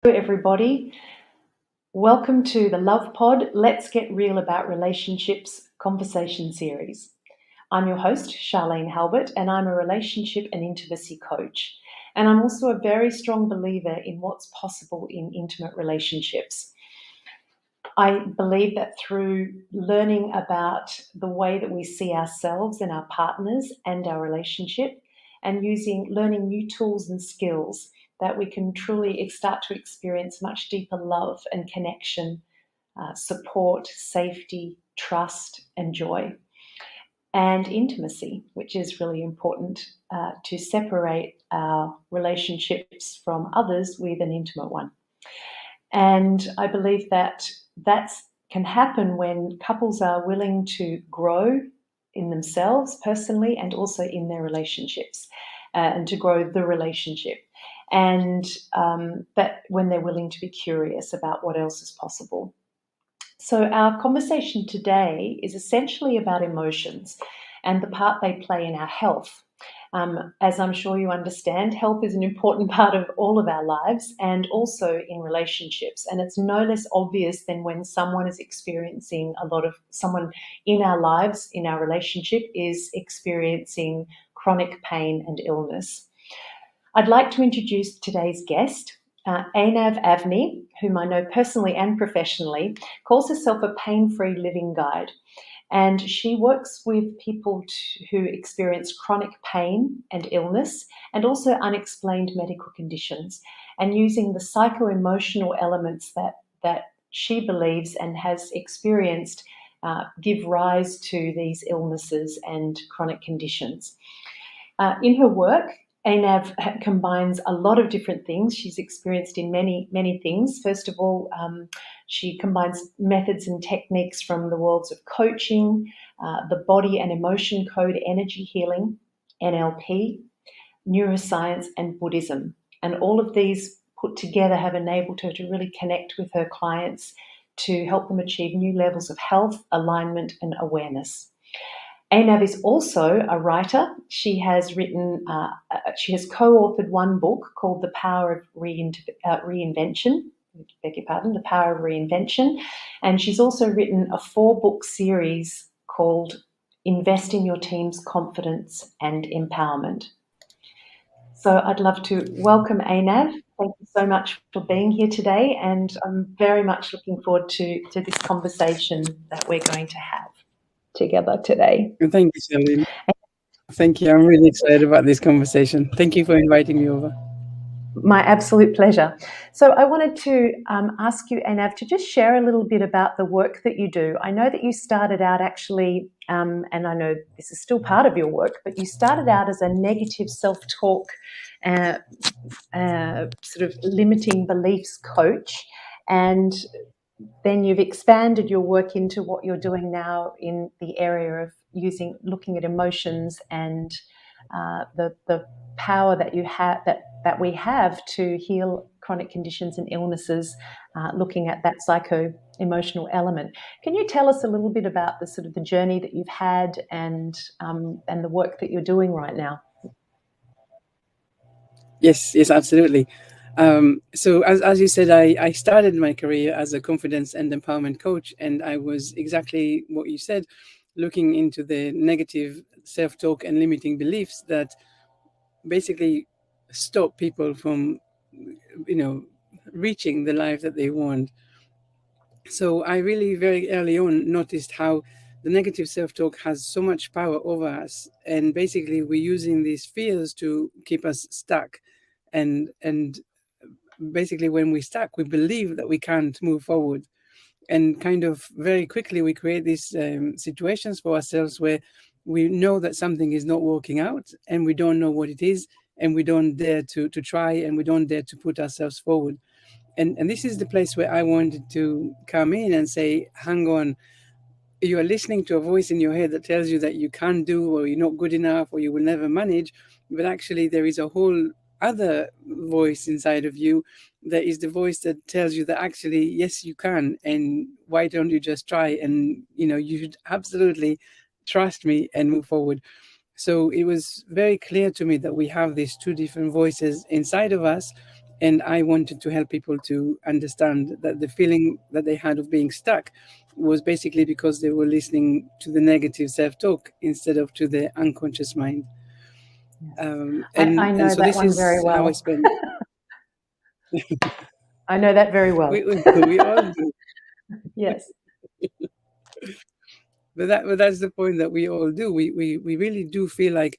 Hello, everybody. Welcome to the Love Pod, Let's Get Real About Relationships conversation series. I'm your host, Sharlene Halbert, and I'm a relationship and intimacy coach. And I'm also a very strong believer in what's possible in intimate relationships. I believe that through learning about the way that we see ourselves and our partners and our relationship, and learning new tools and skills, that we can truly start to experience much deeper love and connection, support, safety, trust, and joy, and intimacy, which is really important to separate our relationships from others with an intimate one. And I believe that can happen when couples are willing to grow in themselves personally and also in their relationships, and to grow the relationship. And that when they're willing to be curious about what else is possible. So our conversation today is essentially about emotions and the part they play in our health. As I'm sure you understand, health is an important part of all of our lives and also in relationships. And it's no less obvious than when someone is experiencing someone in our lives, in our relationship, is experiencing chronic pain and illness. I'd like to introduce today's guest. Einav Avni, whom I know personally and professionally, calls herself a pain-free living guide. And she works with people who experience chronic pain and illness and also unexplained medical conditions, and using the psycho-emotional elements that she believes and has experienced give rise to these illnesses and chronic conditions. In her work, einav combines a lot of different things. She's experienced in many things. First of all, she combines methods and techniques from the worlds of coaching, the body and emotion code, energy healing, NLP, neuroscience, and Buddhism. And all of these put together have enabled her to really connect with her clients to help them achieve new levels of health, alignment, and awareness. Einav is also a writer. She has co-authored one book called The Power of Reinvention. Beg your pardon, The Power of Reinvention. And she's also written a 4-book series called Invest in Your Team's Confidence and Empowerment. So I'd love to welcome Einav. Thank you so much for being here today. And I'm very much looking forward to this conversation that we're going to have together today. Thank you, Sharlene. Thank you. I'm really excited about this conversation. Thank you for inviting me over. My absolute pleasure. So I wanted to ask you, Einav, to just share a little bit about the work that you do. I know that you started out actually, and I know this is still part of your work, but you started out as a negative self-talk, sort of limiting beliefs coach, and then you've expanded your work into what you're doing now in the area of looking at emotions and the power that you have that we have to heal chronic conditions and illnesses, looking at that psycho-emotional element. Can you tell us a little bit about the journey that you've had and the work that you're doing right now? Yes, absolutely. So as you said, I started my career as a confidence and empowerment coach, and I was exactly what you said, looking into the negative self-talk and limiting beliefs that basically stop people from, reaching the life that they want. So I really very early on noticed how the negative self-talk has so much power over us, and basically we're using these fears to keep us stuck, and basically when we're stuck, we believe that we can't move forward, and kind of very quickly we create these situations for ourselves where we know that something is not working out and we don't know what it is, and we don't dare to try, and we don't dare to put ourselves forward. And this is the place where I wanted to come in and say, hang on, you are listening to a voice in your head that tells you that you can't do, or you're not good enough, or you will never manage. But actually there is a whole other voice inside of you that is the voice that tells you that actually, yes, you can. And why don't you just try? And, you should absolutely trust me and move forward. So it was very clear to me that we have these two different voices inside of us, And I wanted to help people to understand that the feeling that they had of being stuck was basically because they were listening to the negative self-talk instead of to the unconscious mind. Yes. I And know so that this one very is how I well. spend. I know that very well. We all do. Yes. But that's the point, that we all do. We really do feel like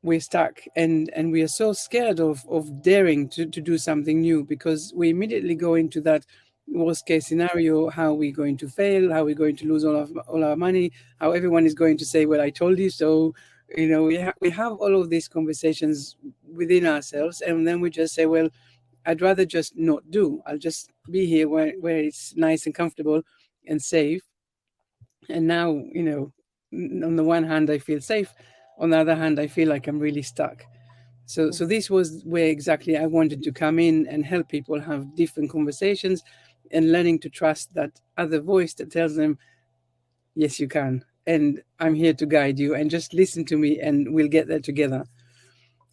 we're stuck, and we are so scared of daring to do something new, because we immediately go into that worst case scenario: how we're going to fail, how we're going to lose all our money, how everyone is going to say, well, I told you so. We have all of these conversations within ourselves, and then we just say, well, I'd rather just not do. I'll just be here where it's nice and comfortable and safe. And now, on the one hand, I feel safe. On the other hand, I feel like I'm really stuck. So Yes. this was where exactly I wanted to come in and help people have different conversations, and learning to trust that other voice that tells them, yes, you can. And I'm here to guide you, and just listen to me and we'll get there together.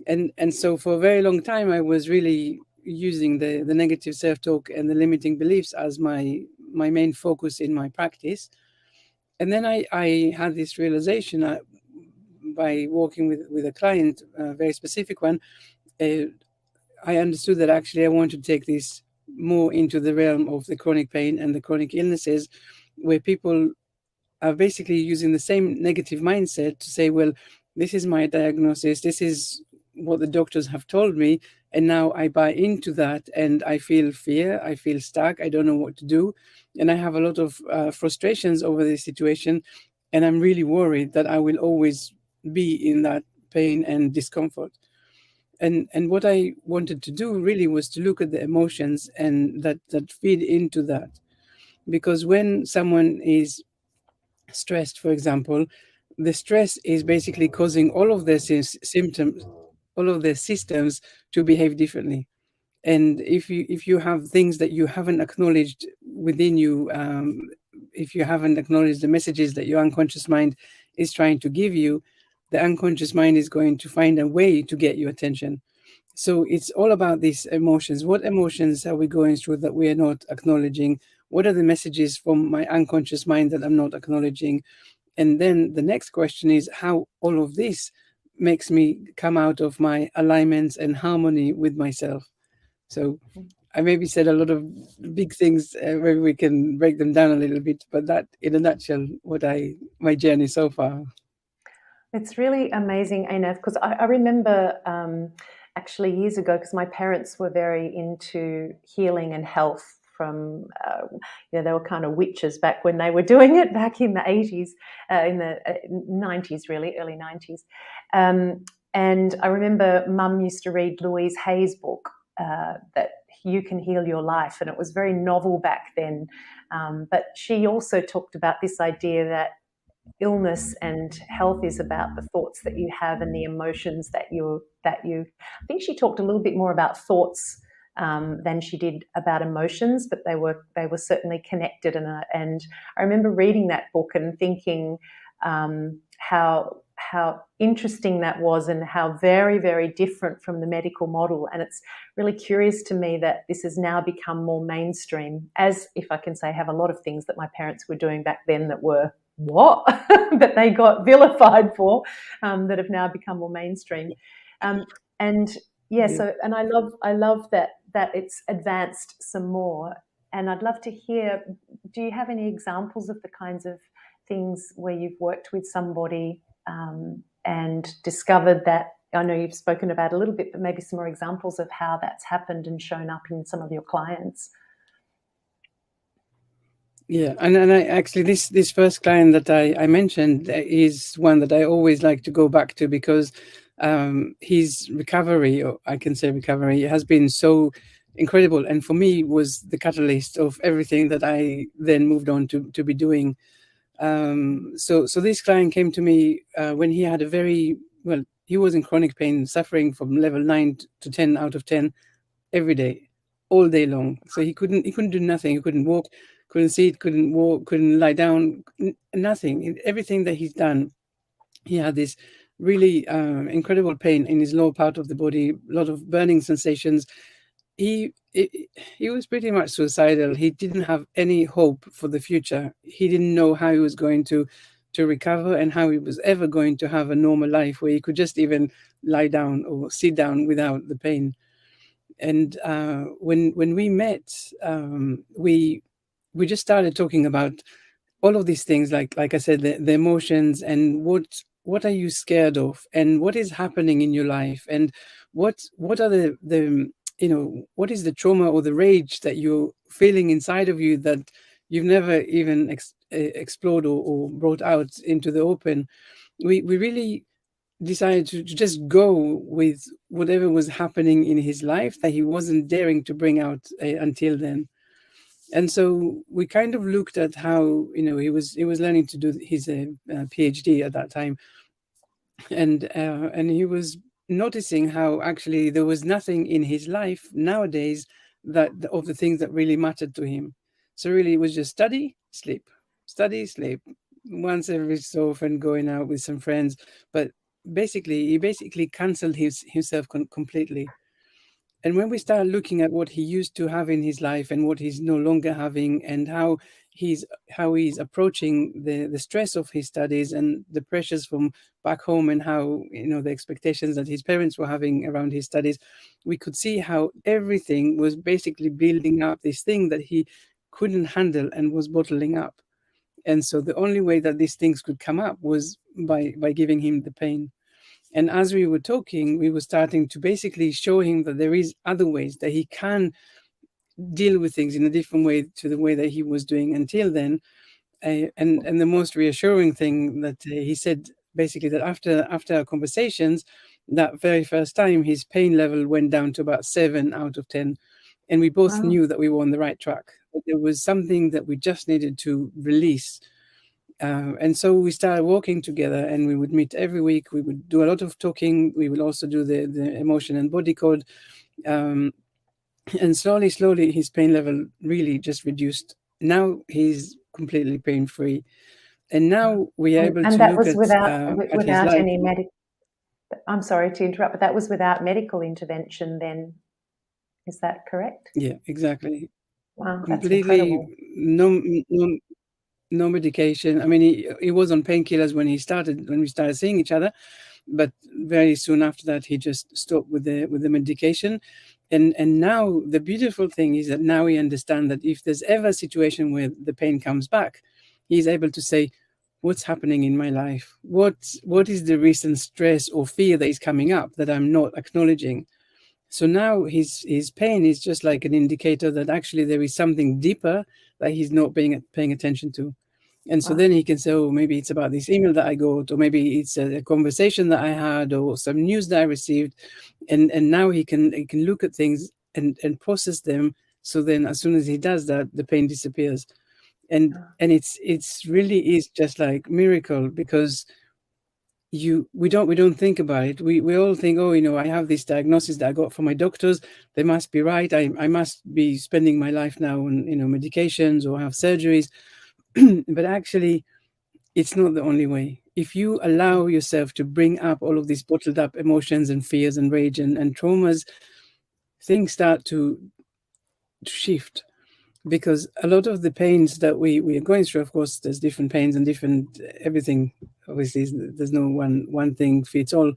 And so for a very long time, I was really using the negative self-talk and the limiting beliefs as my main focus in my practice. And then I had this realization, by working with a client, a very specific one. uh, I understood that actually I want to take this more into the realm of the chronic pain and the chronic illnesses, where people are basically using the same negative mindset to say, well, this is my diagnosis, this is what the doctors have told me, and now I buy into that, and I feel fear, I feel stuck, I don't know what to do, and I have a lot of frustrations over this situation, and I'm really worried that I will always be in that pain and discomfort. And what I wanted to do really was to look at the emotions and that feed into that. Because when someone is stressed, for example, the stress is basically causing all of their symptoms, all of their systems to behave differently. And if you have things that you haven't acknowledged within you, if you haven't acknowledged the messages that your unconscious mind is trying to give you, the unconscious mind is going to find a way to get your attention. So it's all about these emotions. What emotions are we going through that we are not acknowledging? What are the messages from my unconscious mind that I'm not acknowledging? And then the next question is how all of this makes me come out of my alignments and harmony with myself. So I maybe said a lot of big things. Maybe we can break them down a little bit, but that, in a nutshell, my journey so far. It's really amazing, einav, because I remember actually years ago, because my parents were very into healing and health from, they were kind of witches back when they were doing it back in the 80s, in the 90s, really, early 90s. And I remember Mum used to read Louise Hay's book, that You Can Heal Your Life, and it was very novel back then. But she also talked about this idea that illness and health is about the thoughts that you have and the emotions that you I think she talked a little bit more about thoughts than she did about emotions, but they were certainly connected. And I remember reading that book and thinking how interesting that was, and how very, very different from the medical model. And it's really curious to me that this has now become more mainstream, as, if I can say, have a lot of things that my parents were doing back then that were what that they got vilified for, that have now become more mainstream. And yeah, Yeah. so, and I love that it's advanced some more. And I'd love to hear, do you have any examples of the kinds of things where you've worked with somebody and discovered that? I know you've spoken about a little bit, but maybe some more examples of how that's happened and shown up in some of your clients. Yeah, and I actually, this first client that I mentioned is one that I always like to go back to, because his recovery, or I can say recovery, has been so incredible, and for me was the catalyst of everything that I then moved on to be doing. So this client came to me when he had a very, well, he was in chronic pain, suffering from level 9 to 10 out of 10 every day, all day long. So he couldn't do nothing. He couldn't walk, couldn't sit, couldn't walk, couldn't lie down, nothing. Everything that he's done, he had this really incredible pain in his lower part of the body, a lot of burning sensations. he was pretty much suicidal. He didn't have any hope for the future. He didn't know how he was going to recover and how he was ever going to have a normal life where he could just even lie down or sit down without the pain. And when we met, we just started talking about all of these things, like I said, the emotions, and what are you scared of, and what is happening in your life, and what are the what is the trauma or the rage that you're feeling inside of you that you've never even explored or brought out into the open. We really decided to just go with whatever was happening in his life that he wasn't daring to bring out until then. And so we kind of looked at how he was learning to do his PhD at that time, and he was noticing how actually there was nothing in his life nowadays that of the things that really mattered to him. So really, it was just study, sleep, once every so often going out with some friends, but basically he basically cancelled himself completely. And when we start looking at what he used to have in his life and what he's no longer having, and how he's approaching the stress of his studies and the pressures from back home, and how the expectations that his parents were having around his studies, we could see how everything was basically building up this thing that he couldn't handle and was bottling up. And so the only way that these things could come up was by giving him the pain. And as we were talking, we were starting to basically show him that there is other ways that he can deal with things in a different way to the way that he was doing until then. And the most reassuring thing that he said, basically, that after our conversations, that very first time, his pain level went down to about 7 out of 10, and we both Wow. knew that we were on the right track. But there was something that we just needed to release. And so we started walking together, and we would meet every week. We would do a lot of talking. We would also do the emotion and body code. Um, and slowly, his pain level really just reduced. Now he's completely pain free. And now we're able And to that look was at his without life. any medical. I'm sorry to interrupt, but that was without medical intervention. Then, is that correct? Yeah, exactly. Wow, that's Completely incredible. no medication. I mean, he was on painkillers when we started seeing each other, but very soon after that he just stopped with the medication. And now the beautiful thing is that now we understand that if there's ever a situation where the pain comes back, he's able to say, what's happening in my life, what is the recent stress or fear that is coming up that I'm not acknowledging. So now his pain is just like an indicator that actually there is something deeper that he's not paying attention to. And so Wow. then he can say, oh, maybe it's about this email that I got, or maybe it's a conversation that I had, or some news that I received. And now he can look at things and process them. So then as soon as he does that, the pain disappears. And it's really is just like miracle, because we don't think about it. We all think, oh, I have this diagnosis that I got from my doctors. They must be right. I must be spending my life now on medications or have surgeries. But actually, it's not the only way. If you allow yourself to bring up all of these bottled up emotions and fears and rage and traumas, things start to shift. Because a lot of the pains that we are going through, of course, there's different pains and different everything. Obviously, there's no one thing fits all.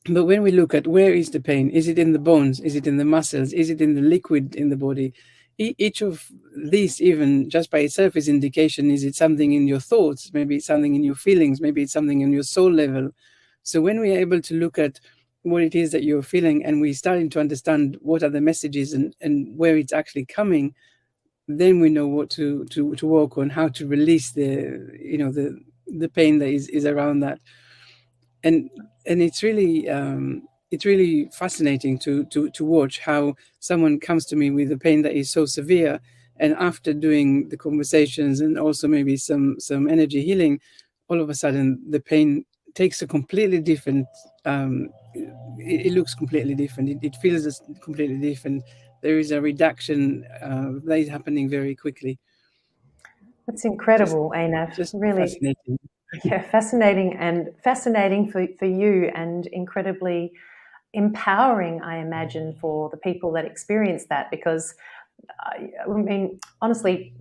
But when we look at where is the pain, is it in the bones? Is it in the muscles? Is it in the liquid in the body? Each of these, even just by itself, is indication. Is it something in your thoughts? Maybe it's something in your feelings. Maybe it's something in your soul level. So when we're able to look at what it is that you're feeling, and we're starting to understand what are the messages and where it's actually coming, then we know what to work on, how to release the pain that is around that. And it's really fascinating to watch how someone comes to me with a pain that is so severe, and after doing the conversations and also maybe some energy healing, all of a sudden the pain takes a completely different it looks completely different. It feels completely different. There is a reduction that is happening very quickly. That's just incredible, Einav. just Really, fascinating. yeah, fascinating, and fascinating for you, and incredibly empowering, I imagine, for the people that experience that, because I mean, honestly,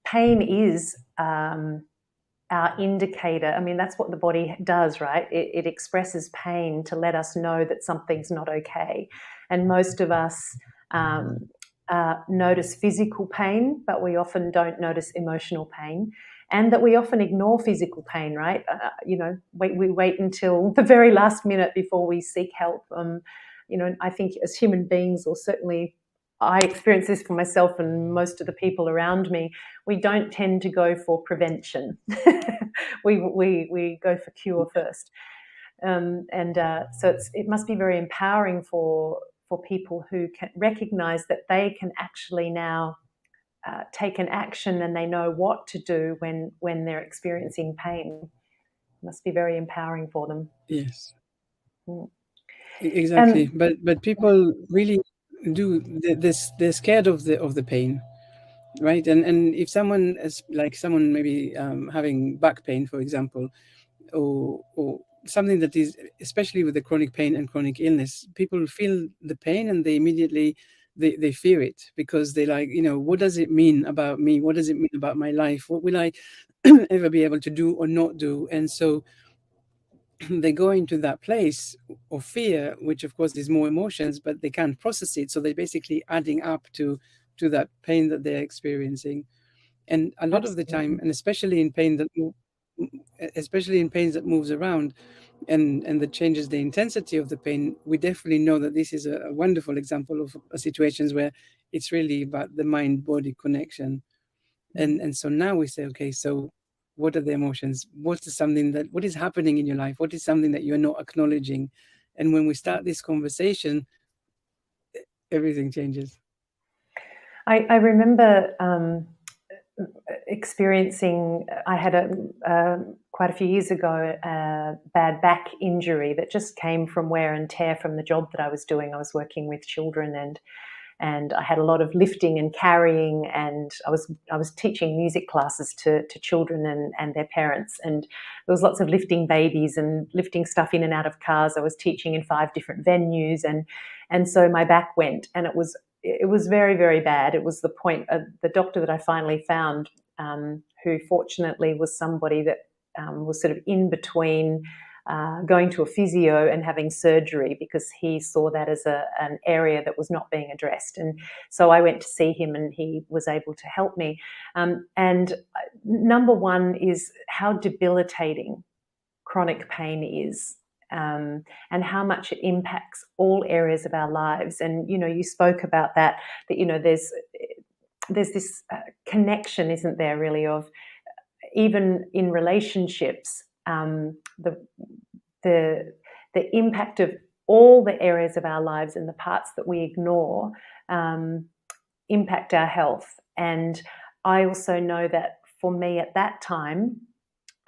pain is our indicator. I mean, that's what the body does, right? It expresses pain to let us know that something's not okay. And most of us notice physical pain, but we often don't notice emotional pain. And that we often ignore physical pain, right? We wait until the very last minute before we seek help. I think as human beings, or certainly I experience this for myself and most of the people around me, we don't tend to go for prevention. we go for cure first. So it must be very empowering for people who can recognize that they can actually now take an action, and they know what to do when they're experiencing pain. It must be very empowering for them. Yes. Mm. Exactly. But people really do, they're scared of the pain, right? And if someone is like someone maybe having back pain, for example, or something that is, especially with the chronic pain and chronic illness, people feel the pain and they immediately they fear it, because they like, what does it mean about me? What does it mean about my life? What will I ever be able to do or not do? And so they go into that place of fear, which of course is more emotions, but they can't process it. So they're basically adding up to that pain that they're experiencing. And a lot of the time, Absolutely. and especially in pains that moves around, and that changes the intensity of the pain, we definitely know that this is a wonderful example of situations where it's really about the mind body connection. And so now we say, okay, so what are the emotions? What is happening in your life? What is something that you're not acknowledging? And when we start this conversation, everything changes. I remember experiencing, I had quite a few years ago, a bad back injury that just came from wear and tear from the job that I was doing. I was working with children, and I had a lot of lifting and carrying, and I was teaching music classes to children and their parents, and there was lots of lifting babies and lifting stuff in and out of cars. I was teaching in 5 different venues, and so my back went, and it was very, very bad. It was the point of the doctor that I finally found, who fortunately was somebody that was sort of in between going to a physio and having surgery, because he saw that as an area that was not being addressed. And so I went to see him, and he was able to help me. And number one is how debilitating chronic pain is. And how much it impacts all areas of our lives. And you spoke about that there's this connection, isn't there, really, of even in relationships, the impact of all the areas of our lives and the parts that we ignore impact our health. And I also know that for me at that time,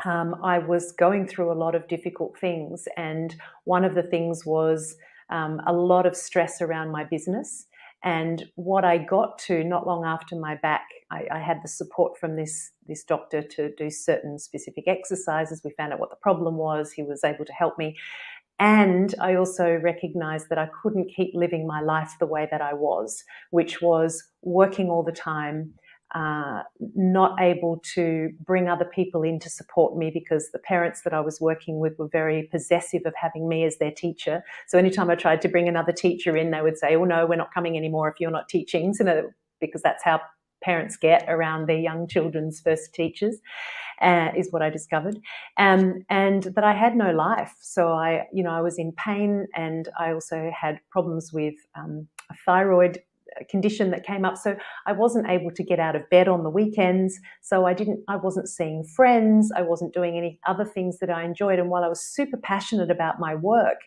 I was going through a lot of difficult things, and one of the things was a lot of stress around my business. And what I got to not long after my back, I had the support from this doctor to do certain specific exercises. We found out what the problem was. He was able to help me. And I also recognized that I couldn't keep living my life the way that I was, which was working all the time, not able to bring other people in to support me, because the parents that I was working with were very possessive of having me as their teacher. So anytime I tried to bring another teacher in, they would say, oh no, we're not coming anymore if you're not teaching. So, because that's how parents get around their young children's first teachers, is what I discovered. And that I had no life. So I was in pain, and I also had problems with a thyroid condition that came up. So I wasn't able to get out of bed on the weekends. So I wasn't seeing friends. I wasn't doing any other things that I enjoyed. And while I was super passionate about my work,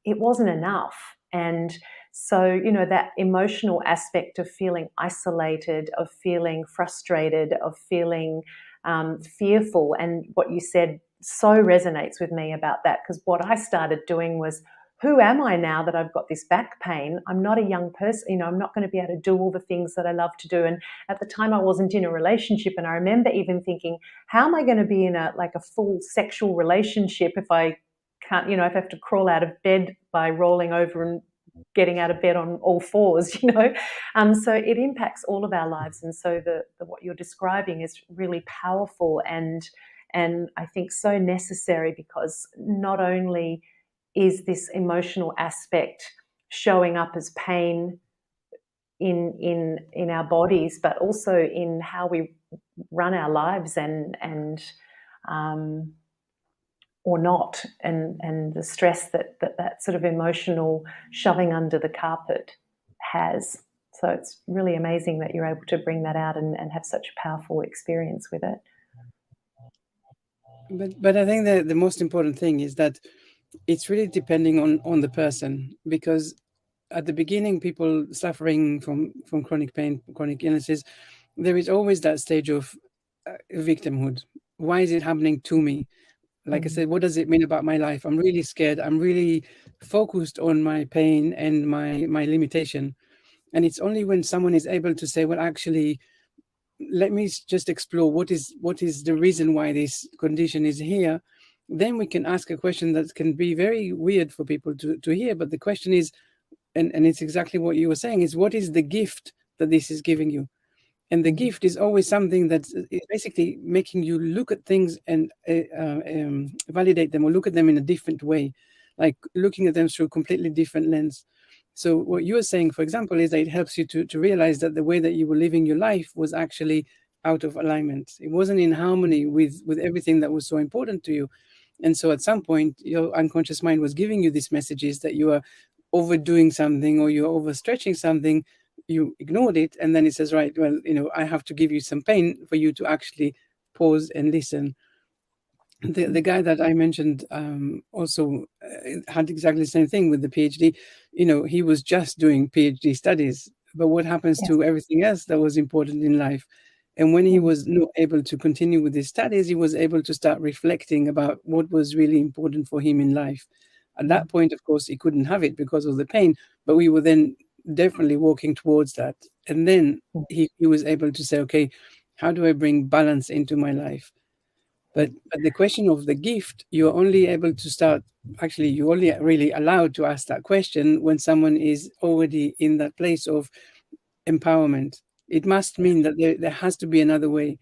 it wasn't enough. And so, that emotional aspect of feeling isolated, of feeling frustrated, of feeling fearful, and what you said so resonates with me about that, because what I started doing was, who am I now that I've got this back pain? I'm not a young person, I'm not going to be able to do all the things that I love to do. And at the time I wasn't in a relationship, and I remember even thinking, how am I going to be in a full sexual relationship if I can't, if I have to crawl out of bed by rolling over and getting out of bed on all fours, so it impacts all of our lives. And so the what you're describing is really powerful and I think so necessary, because not only is this emotional aspect showing up as pain in our bodies, but also in how we run our lives and or not, and the stress that sort of emotional shoving under the carpet has. So it's really amazing that you're able to bring that out and have such a powerful experience with it. But I think that the most important thing is that it's really depending on the person, because at the beginning, people suffering from chronic pain, chronic illnesses, there is always that stage of victimhood. Why is it happening to me? Like I said, what does it mean about my life? I'm really scared. I'm really focused on my pain and my limitation. And it's only when someone is able to say, well, actually, let me just explore what is the reason why this condition is here. Then we can ask a question that can be very weird for people to hear. But the question is, and it's exactly what you were saying, is what is the gift that this is giving you? And the gift is always something that's basically making you look at things and validate them, or look at them in a different way, like looking at them through a completely different lens. So what you were saying, for example, is that it helps you to realize that the way that you were living your life was actually out of alignment. It wasn't in harmony with everything that was so important to you. And so at some point, your unconscious mind was giving you these messages that you are overdoing something or you're overstretching something. You ignored it, and then it says, right, well, I have to give you some pain for you to actually pause and listen. The guy that I mentioned also had exactly the same thing with the PhD. He was just doing PhD studies, but what happens Yes. to everything else that was important in life? And when he was not able to continue with his studies, he was able to start reflecting about what was really important for him in life. At that point, of course, he couldn't have it because of the pain, but we were then definitely walking towards that. And then he was able to say, okay, how do I bring balance into my life? But the question of the gift, you're only able to start, actually, you're only really allowed to ask that question when someone is already in that place of empowerment. It must mean that there has to be another way.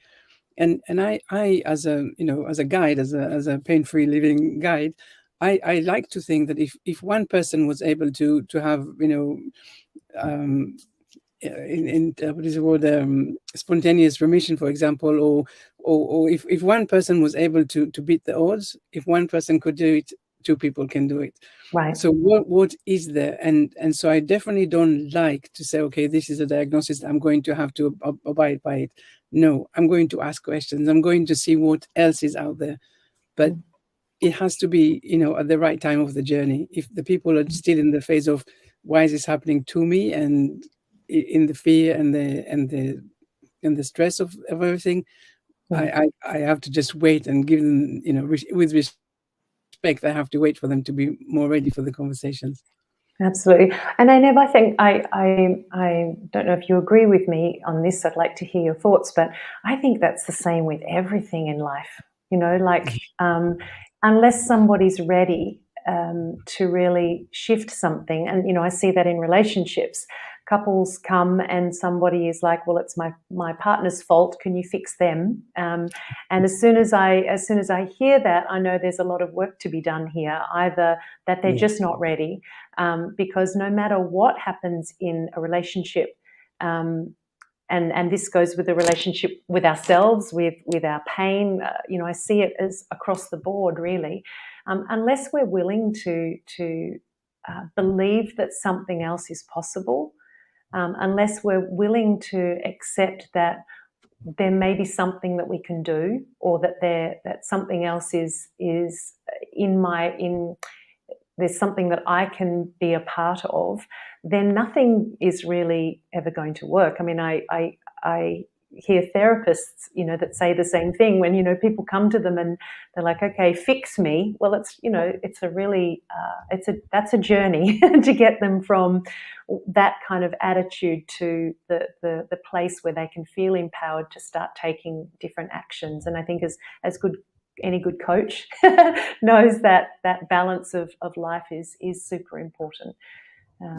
And I as a guide, as a pain-free living guide, I like to think that if one person was able to have, um, in what is the word, spontaneous remission, for example, or if one person was able to beat the odds, if one person could do it, two people can do it. Right. So what is there? And so I definitely don't like to say, okay, this is a diagnosis, I'm going to have to abide by it. No, I'm going to ask questions. I'm going to see what else is out there. But it has to be, at the right time of the journey. If the people are still in the phase of why is this happening to me, and in the fear and the stress of everything, I have to just wait and give them, with respect, I have to wait for them to be more ready for the conversations. Absolutely. And I think I don't know if you agree with me on this. I'd like to hear your thoughts, but I think that's the same with everything in life. Like unless somebody's ready to really shift something, and I see that in relationships. Couples come and somebody is like, well, it's my partner's fault. Can you fix them? And as soon as I hear that, I know there's a lot of work to be done here. Either that they're just not ready, because no matter what happens in a relationship, and this goes with the relationship with ourselves, with our pain. I see it as across the board, really. Unless we're willing to believe that something else is possible, unless we're willing to accept that there may be something that we can do, or that something else is in there's something that I can be a part of, then nothing is really ever going to work. I mean, I hear therapists, that say the same thing when, people come to them and they're like, okay, fix me. Well, it's a really, that's a journey to get them from that kind of attitude to the place where they can feel empowered to start taking different actions. And I think as good any good coach knows that that balance of life is super important.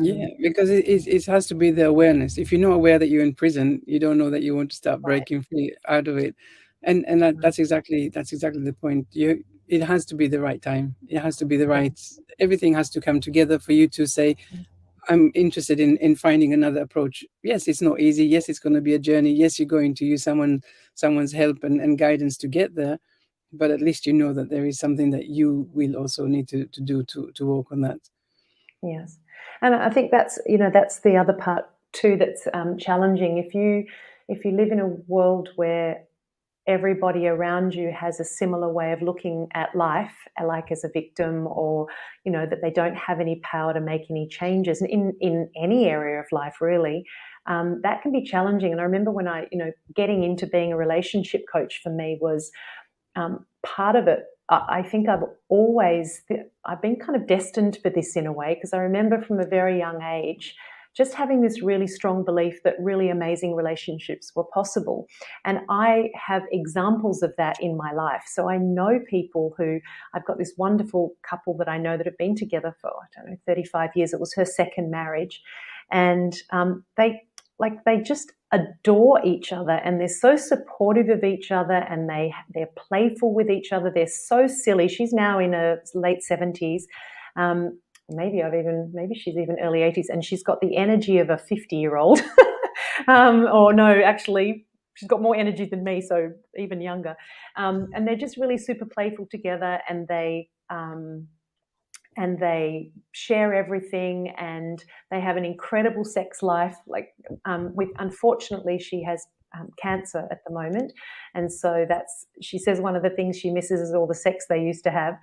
Yeah, because it has to be the awareness. If you're not aware that you're in prison, you don't know that you want to start Right. breaking free out of it. And that's exactly the point. It has to be the right time. It has to be the Yeah. right, everything has to come together for you to say, I'm interested in finding another approach. Yes, it's not easy. Yes, it's going to be a journey. Yes, you're going to use someone's help and guidance to get there. But at least you know that there is something that you will also need to do to work on that. Yes, and I think that's, that's the other part too that's challenging. If you live in a world where everybody around you has a similar way of looking at life, like as a victim, or that they don't have any power to make any changes in any area of life, really. That can be challenging. And I remember when I, getting into being a relationship coach for me was part of it. I think I've been kind of destined for this in a way, because I remember from a very young age just having this really strong belief that really amazing relationships were possible. And I have examples of that in my life. So I know people who, I've got this wonderful couple that I know that have been together for, I don't know, 35 years. It was her second marriage. And they just adore each other, and they're so supportive of each other, and they're playful with each other. They're so silly. She's now in her late 70s. Maybe she's even early 80s, and she's got the energy of a 50-year-old. Or no, actually, she's got more energy than me, so even younger. And they're just really super playful together, and they share everything, and they have an incredible sex life. Unfortunately, she has cancer at the moment, and so she says one of the things she misses is all the sex they used to have.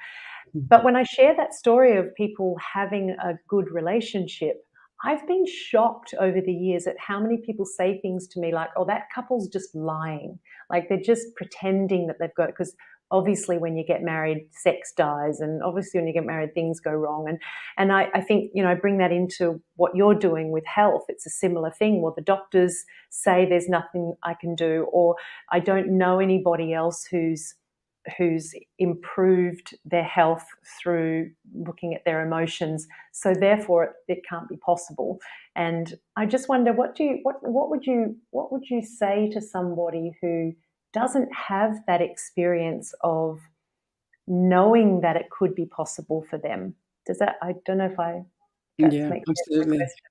But when I share that story of people having a good relationship, I've been shocked over the years at how many people say things to me like, oh, that couple's just lying. Like they're just pretending that they've got, because obviously when you get married, sex dies. And obviously when you get married, things go wrong. And I think, bring that into what you're doing with health. It's a similar thing. Well, the doctors say there's nothing I can do, or I don't know anybody else who's improved their health through looking at their emotions, so therefore it can't be possible. And I just wonder, what would you say to somebody who doesn't have that experience of knowing that it could be possible for them? I don't know if that Yeah, makes sense, my absolutely. question.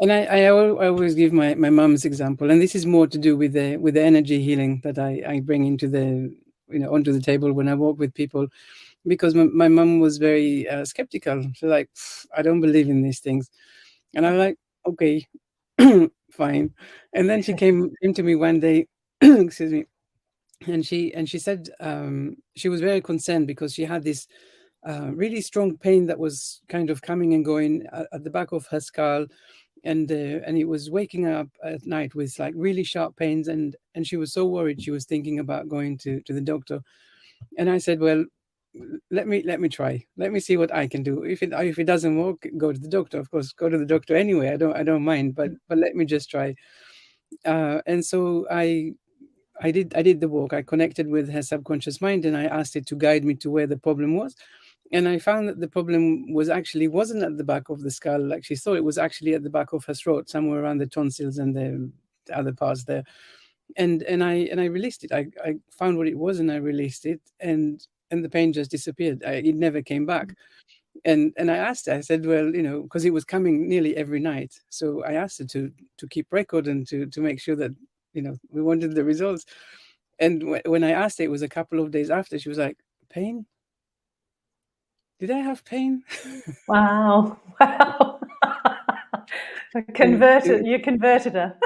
And I always give my mom's example, and this is more to do with the energy healing that I bring into the onto the table when I work with people, because my mom was very skeptical. She's like, I don't believe in these things, and I'm like, okay, fine. And then she came to me one day, excuse me, and she said she was very concerned because she had this really strong pain that was kind of coming and going at the back of her skull, and it was waking up at night with like really sharp pains, and she was so worried. She was thinking about going to the doctor, and I said, well, let me try. Let me see what I can do. If it doesn't work, go to the doctor. Of course, go to the doctor anyway. I don't mind, but let me just try. And so I did the work. I connected with her subconscious mind, and I asked it to guide me to where the problem was. And I found that the problem wasn't at the back of the skull like she thought. It was actually at the back of her throat, somewhere around the tonsils and the other parts there. And I released it. I found what it was, and I released it, and the pain just disappeared. It never came back. And I asked her, I said, well, because it was coming nearly every night. So I asked her to keep record and to make sure that, we wanted the results. And when I asked her, it was a couple of days after, she was like, pain? Did I have pain? Wow. Wow. And You converted her.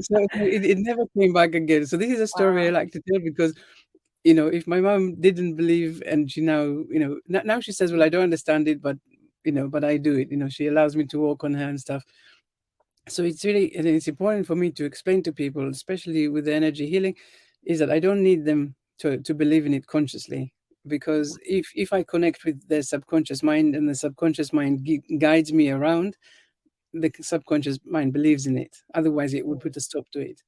so it never came back again. So this is a story I Wow. like to tell because, if my mom didn't believe, and she now, now she says, well, I don't understand it, but I do it. She allows me to walk on her and stuff. So it's important for me to explain to people, especially with the energy healing, is that I don't need them to believe in it consciously. Because if I connect with their subconscious mind, and the subconscious mind guides me around, the subconscious mind believes in it. Otherwise, it would put a stop to it.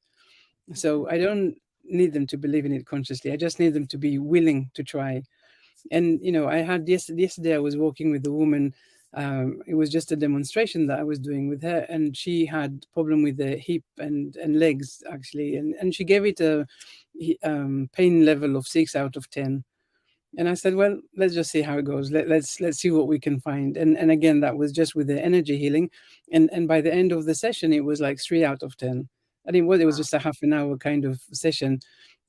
So I don't need them to believe in it consciously. I just need them to be willing to try. And I had yesterday I was walking with a woman. It was just a demonstration that I was doing with her, and she had problem with the hip and legs actually, and she gave it a pain level of 6 out of 10. And I said, well, let's just see how it goes. Let's see what we can find. And again, that was just with the energy healing, and by the end of the session, it was like 3 out of 10. I think it was just a half an hour kind of session.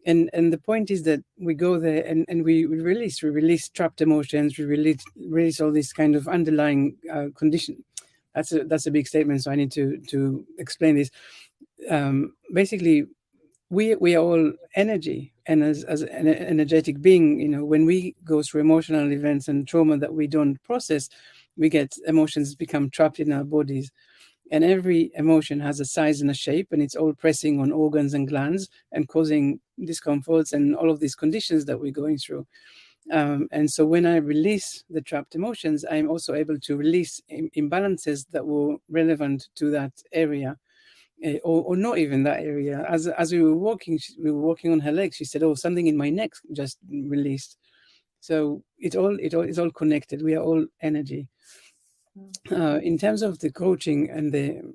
And the point is that we go there and we release trapped emotions, we release all this kind of underlying condition. That's a big statement, so I need to explain this. Basically, we are all energy, and as an energetic being, when we go through emotional events and trauma that we don't process, we get emotions become trapped in our bodies. And every emotion has a size and a shape, and it's all pressing on organs and glands and causing discomforts and all of these conditions that we're going through. And so when I release the trapped emotions, I'm also able to release imbalances that were relevant to that area. Or not even that area. As we were walking on her legs. She said, "Oh, something in my neck just released." So it's all connected. We are all energy. In terms of the coaching and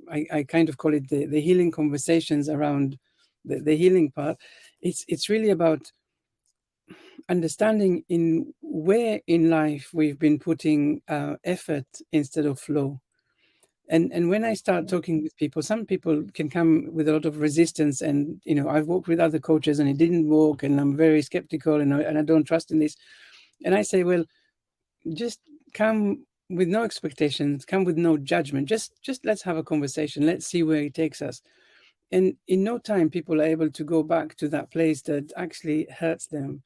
I kind of call it the healing conversations around the healing part. It's really about understanding in where in life we've been putting effort instead of flow. And when I start talking with people, some people can come with a lot of resistance, and I've worked with other coaches and it didn't work, and I'm very skeptical, and I don't trust in this. And I say, well, just come with no expectations, come with no judgment. Just let's have a conversation. Let's see where it takes us. And in no time, people are able to go back to that place that actually hurts them.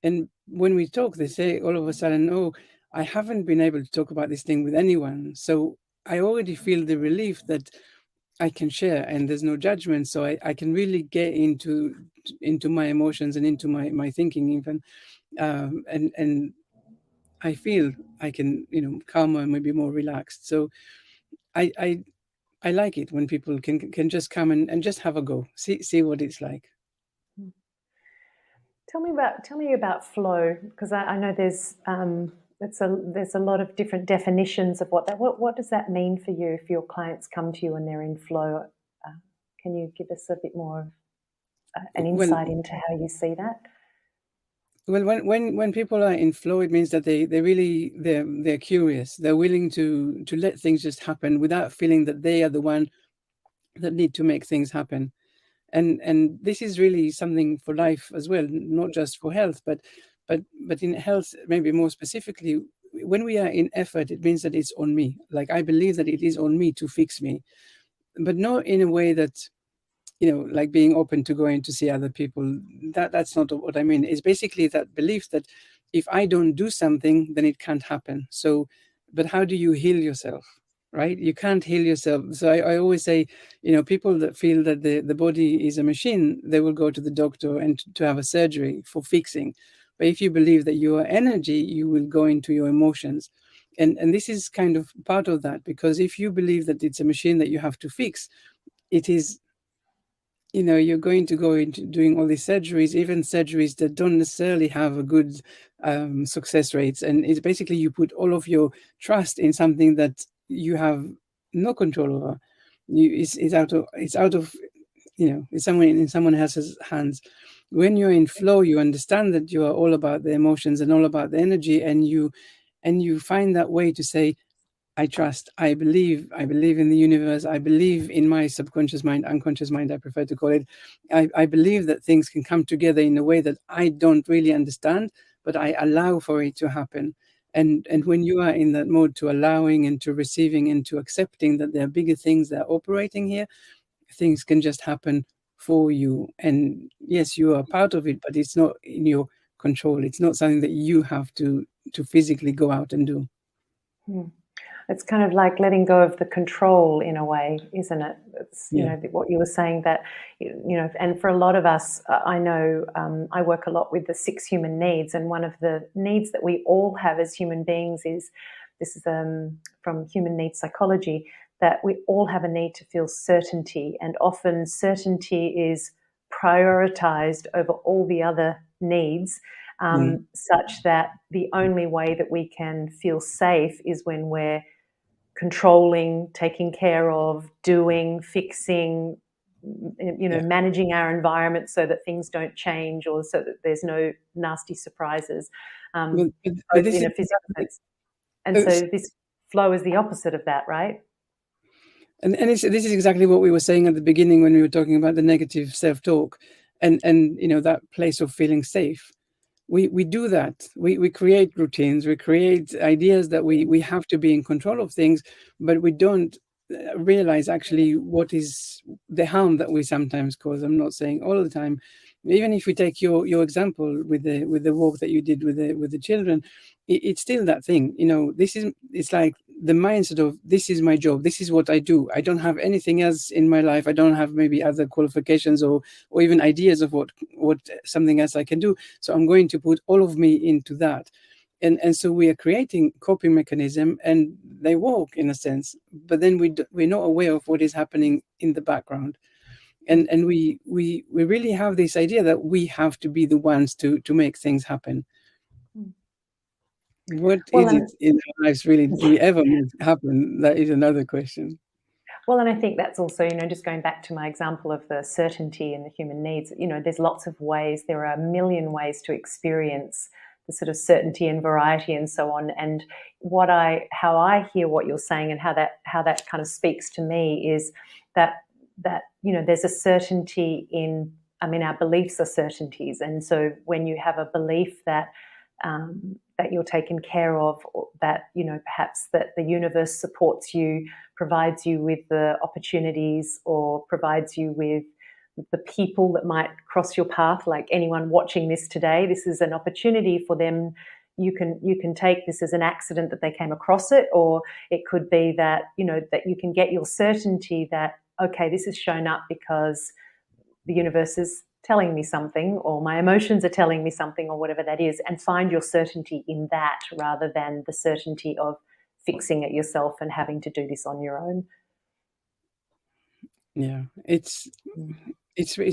And when we talk, they say all of a sudden, "Oh, I haven't been able to talk about this thing with anyone." So I already feel the relief that I can share, and there's no judgment. So I can really get into my emotions and into my thinking even. And I feel I can, calmer and maybe more relaxed. So I, I, I like it when people can just come and just have a go, see what it's like. Tell me about flow, because I know there's a lot of different definitions of what does that mean for you if your clients come to you and they're in flow. Can you give us a bit more of an Well, insight into how you see that? Well, when people are in flow, it means that they're curious. They're willing to let things just happen without feeling that they are the one that need to make things happen. And this is really something for life as well, not just for health, but in health maybe more specifically. When we are in effort, it means that it's on me. Like I believe that it is on me to fix me, but not in a way that like being open to going to see other people. That's not what I mean. It's basically that belief that if I don't do something, then it can't happen. So, but how do you heal yourself? Right? You can't heal yourself. So I always say, people that feel that the body is a machine, they will go to the doctor and to have a surgery for fixing. But if you believe that you are energy, you will go into your emotions. And this is kind of part of that, because if you believe that it's a machine that you have to fix, it is, you're going to go into doing all these surgeries, even surgeries that don't necessarily have a good success rates. And it's basically you put all of your trust in something that you have no control over. It's out of it's in someone else's hands. When you're in flow, you understand that you are all about the emotions and all about the energy, and you find that way to say, I trust, I believe in the universe, I believe in my subconscious mind, unconscious mind, I prefer to call it. I believe that things can come together in a way that I don't really understand, but I allow for it to happen. And when you are in that mode to allowing and to receiving and to accepting that there are bigger things that are operating here, things can just happen for you. And yes, you are part of it, but it's not in your control. It's not something that you have to physically go out and do. Hmm. It's kind of like letting go of the control in a way, isn't it? It's, Yeah. what you were saying that, and for a lot of us, I know I work a lot with the 6 human needs, and one of the needs that we all have as human beings is, this is from human needs psychology, that we all have a need to feel certainty, and often certainty is prioritized over all the other needs, such that the only way that we can feel safe is when we're controlling, taking care of, doing, fixing, Yeah. managing our environment so that things don't change or so that there's no nasty surprises, Well, both this in is a physical sense. And uh, so this flow is the opposite of that, right? this is exactly what we were saying at the beginning when we were talking about the negative self-talk, and that place of feeling safe. We do that. We create routines. We create ideas that we have to be in control of things, but we don't realize actually what is the harm that we sometimes cause. I'm not saying all the time. Even if we take your example with the walk that you did with the children, it's still that thing. It's like the mindset of, this is my job. This is what I do. I don't have anything else in my life. I don't have maybe other qualifications or even ideas of what something else I can do. So I'm going to put all of me into that. And so we are creating coping mechanism, and they work in a sense, but then we're not aware of what is happening in the background. And we really have this idea that we have to be the ones to make things happen. What Well, is and it in our lives really? Do we ever make it happen? That is another question. Well, and I think that's also, just going back to my example of the certainty and the human needs, there's lots of ways, there are a million ways to experience the sort of certainty and variety and so on. And how I hear what you're saying and how that kind of speaks to me is that there's a certainty in, our beliefs are certainties. And so when you have a belief that you're taken care of, or that perhaps that the universe supports you, provides you with the opportunities, or provides you with the people that might cross your path. Like anyone watching this today, this is an opportunity for them. You can take this as an accident that they came across it, or it could be that that you can get your certainty that, okay, this has shown up because the universe is telling me something, or my emotions are telling me something, or whatever that is, and find your certainty in that rather than the certainty of fixing it yourself and having to do this on your own. Yeah, it's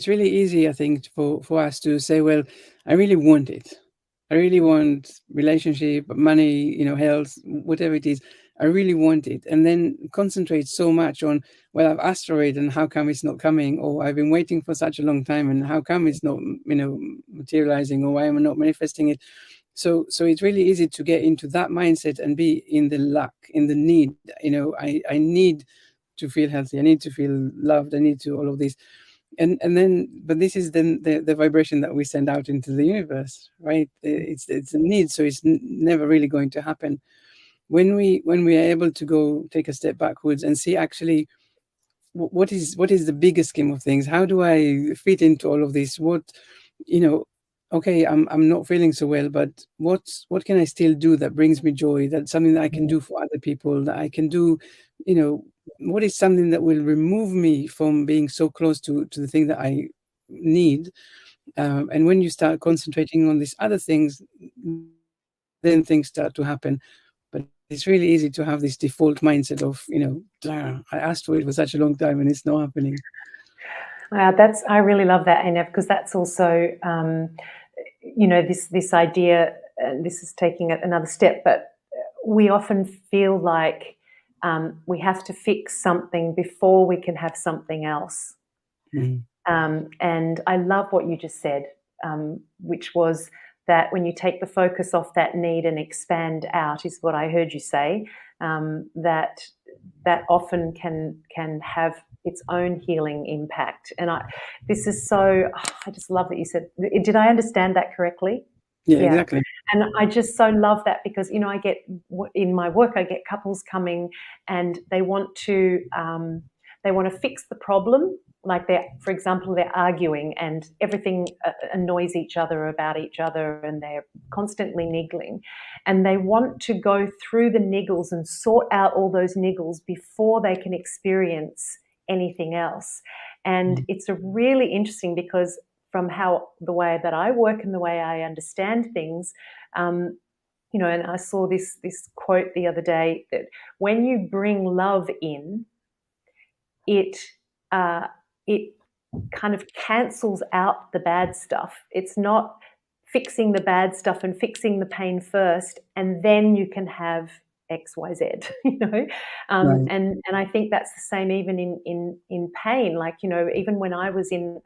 really easy, I think, for us to say, well, I really want it. I really want relationship, money, health, whatever it is. I really want it, and then concentrate so much on, well, I've asked for it, and how come it's not coming? Or I've been waiting for such a long time, and how come it's not, materializing? Or why am I not manifesting it? So it's really easy to get into that mindset and be in the lack, in the need. I need to feel healthy. I need to feel loved. I need to all of this. And then, but this is then the vibration that we send out into the universe, right? It's a need, so it's never really going to happen. When we are able to go take a step backwards and see actually what is the bigger scheme of things? How do I fit into all of this? You know, okay, I'm not feeling so well, but what can I still do that brings me joy? That's something that I can do for other people, that I can do, what is something that will remove me from being so close to the thing that I need? And when you start concentrating on these other things, then things start to happen. But it's really easy to have this default mindset of, "Ah, I asked for it for such a long time and it's not happening." I really love that, Einav, because that's also this idea. And this is taking it another step, but we often feel like we have to fix something before we can have something else. Mhm. And I love what you just said, which was that when you take the focus off that need and expand out, is what I heard you say. That often can have its own healing impact. And I just love that you said. Did I understand that correctly? Yeah, Yeah. exactly. And I just so love that, because I get, in my work, I get couples coming and they want to fix the problem. Like, for example, they're arguing and everything annoys each other about each other, and they're constantly niggling, and they want to go through the niggles and sort out all those niggles before they can experience anything else. And it's a really interesting, because from the way that I work and the way I understand things, and I saw this quote the other day, that when you bring love in, it uh, it kind of cancels out the bad stuff. It's not fixing the bad stuff and fixing the pain first, and then you can have X, Y, Z. You know, Right. and I think that's the same even in pain. Like, you know, even when I was in,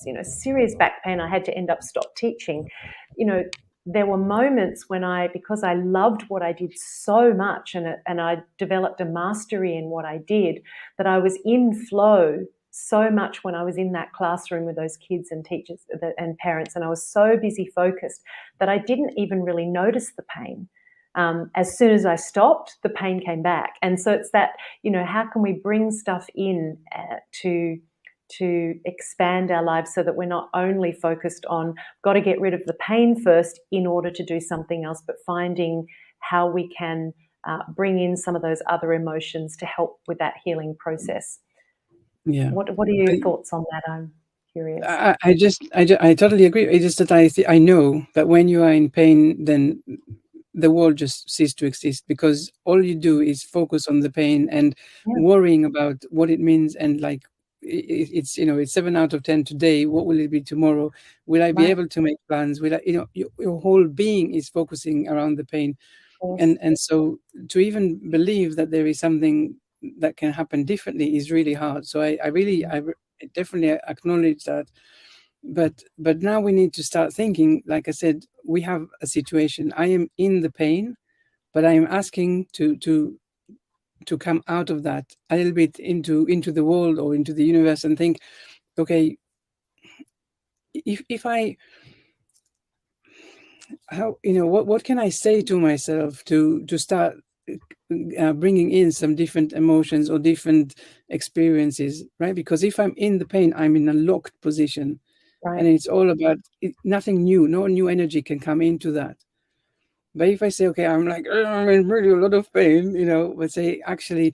you know, serious back pain, I had to end up stop teaching. You know, there were moments when because I loved what I did so much, and I developed a mastery in what I did, that I was in flow so much when I was in that classroom with those kids and teachers and parents, and I was so busy focused that I didn't even really notice the pain. As soon as I stopped, the pain came back. And so it's that, you know, how can we bring stuff in to expand our lives so that we're not only focused on got to get rid of the pain first in order to do something else, but finding how we can bring in some of those other emotions to help with that healing process. Yeah. What are your thoughts on that? I'm curious. I totally agree. It's just that I know that when you are in pain, then the world just ceases to exist, because all you do is focus on the pain and Yeah, worrying about what it means. And like, it's, you know, it's 7 out of 10 today. What will it be tomorrow? Will I be right. able to make plans? Will I, you know, your whole being is focusing around the pain. Of course. And so to even believe that there is something that can happen differently is really hard. So I really, I definitely acknowledge that. But now we need to start thinking, like I said, we have a situation. I am in the pain, but I am asking to come out of that a little bit into the world or into the universe, and think, okay, if I, how, you know, what can I say to myself to start bringing in some different emotions or different experiences, right? Because if I'm in the pain, I'm in a locked position, and Right. it's all about nothing new. No new energy can come into that. But if I say, okay, I'm like, I'm in really a lot of pain, you know, but say, actually,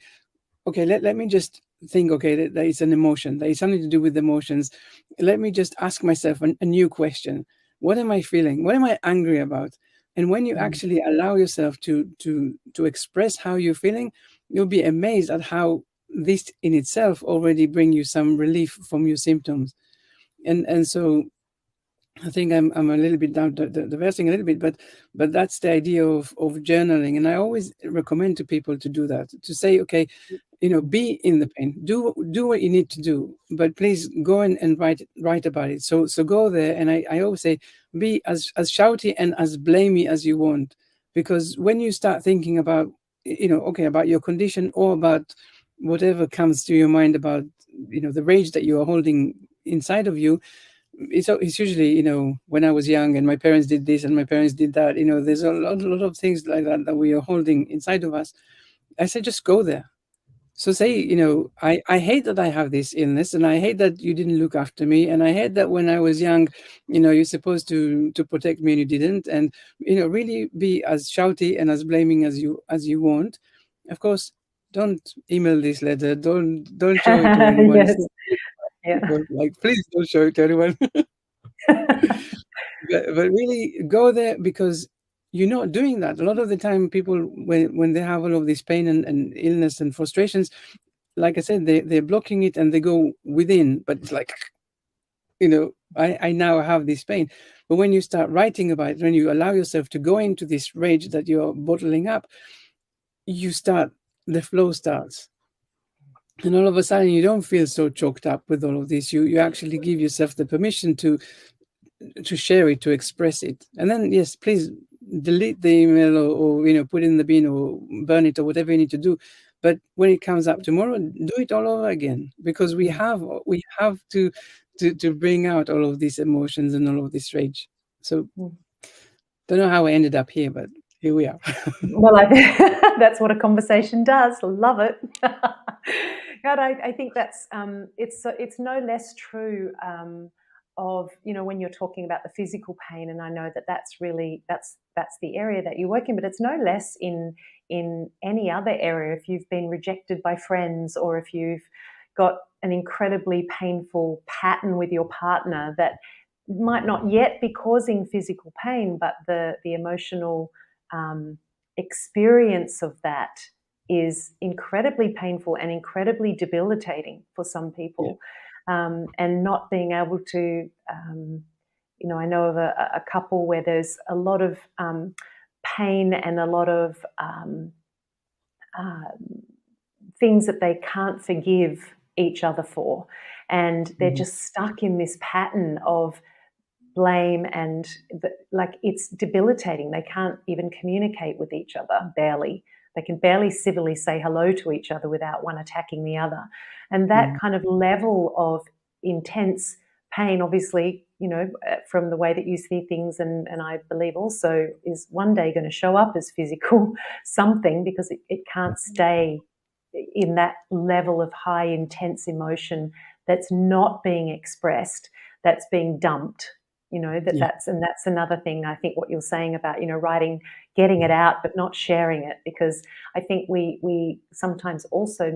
okay, let me just think, okay, that is an emotion, that is something to do with emotions. Let me just ask myself a new question. What am I feeling? What am I angry about? And when you Mm, actually allow yourself to express how you're feeling, you'll be amazed at how this in itself already bring you some relief from your symptoms. And so I think I'm a little bit down the versing a little bit, but that's the idea of journaling. And I always recommend to people to do that, to say, okay, you know, be in the pain, do what you need to do, but please go and write about it. So go there, and I always say, be as shouty and as blamey as you want, because when you start thinking about, you know, okay, about your condition or about whatever comes to your mind about, you know, the rage that you are holding inside of you, it's usually, you know, when I was young and my parents did this and my parents did that, you know, there's a lot of things like that that we are holding inside of us. I say, just go there. So say, you know, I hate that I have this illness, and I hate that you didn't look after me, and I hate that when I was young, you know, you're supposed to protect me and you didn't. And, you know, really be as shouty and as blaming as you want. Of course, don't email this letter, don't show it to anyone. It's yes. not Yeah. people, like, please don't show it to anyone. But really go there, because you're not doing that. A lot of the time, people, when they have all of this pain and illness and frustrations, like I said, they're blocking it and they go within. But it's like, you know, I now have this pain. But when you start writing about it, when you allow yourself to go into this rage that you're bottling up, you start, the flow starts. And all of a sudden, you don't feel so choked up with all of this. You actually give yourself the permission to share it, to express it. And then, yes, please delete the email, or, you know, put it in the bin or burn it or whatever you need to do. But when it comes up tomorrow, do it all over again, because Mm, we have to bring out all of these emotions and all of this rage. So mm. don't know how I ended up here, but here we are. Well, that's what a conversation does. Love it. God, I think that's it's no less true of, you know, when you're talking about the physical pain, and I know that that's really that's the area that you work in, but it's no less in any other area. If you've been rejected by friends, or if you've got an incredibly painful pattern with your partner that might not yet be causing physical pain, but the emotional experience of that is incredibly painful and incredibly debilitating for some Yeah. people. and not being able to, I know of a couple where there's a lot of pain and a lot of uh, things that they can't forgive each other for. And they're Mhm. just stuck in this pattern of blame, and like it's debilitating. They can't even communicate with each other, barely. They can barely civilly say hello to each other without one attacking the other. And that Mhm. kind of level of intense pain, obviously, from the way that you see things, and I believe also is one day going to show up as physical something, because it can't stay in that level of high intense emotion that's not being expressed, that's being dumped. Yeah. That's another thing. I think what you're saying about writing, getting it out but not sharing it, because I think we sometimes also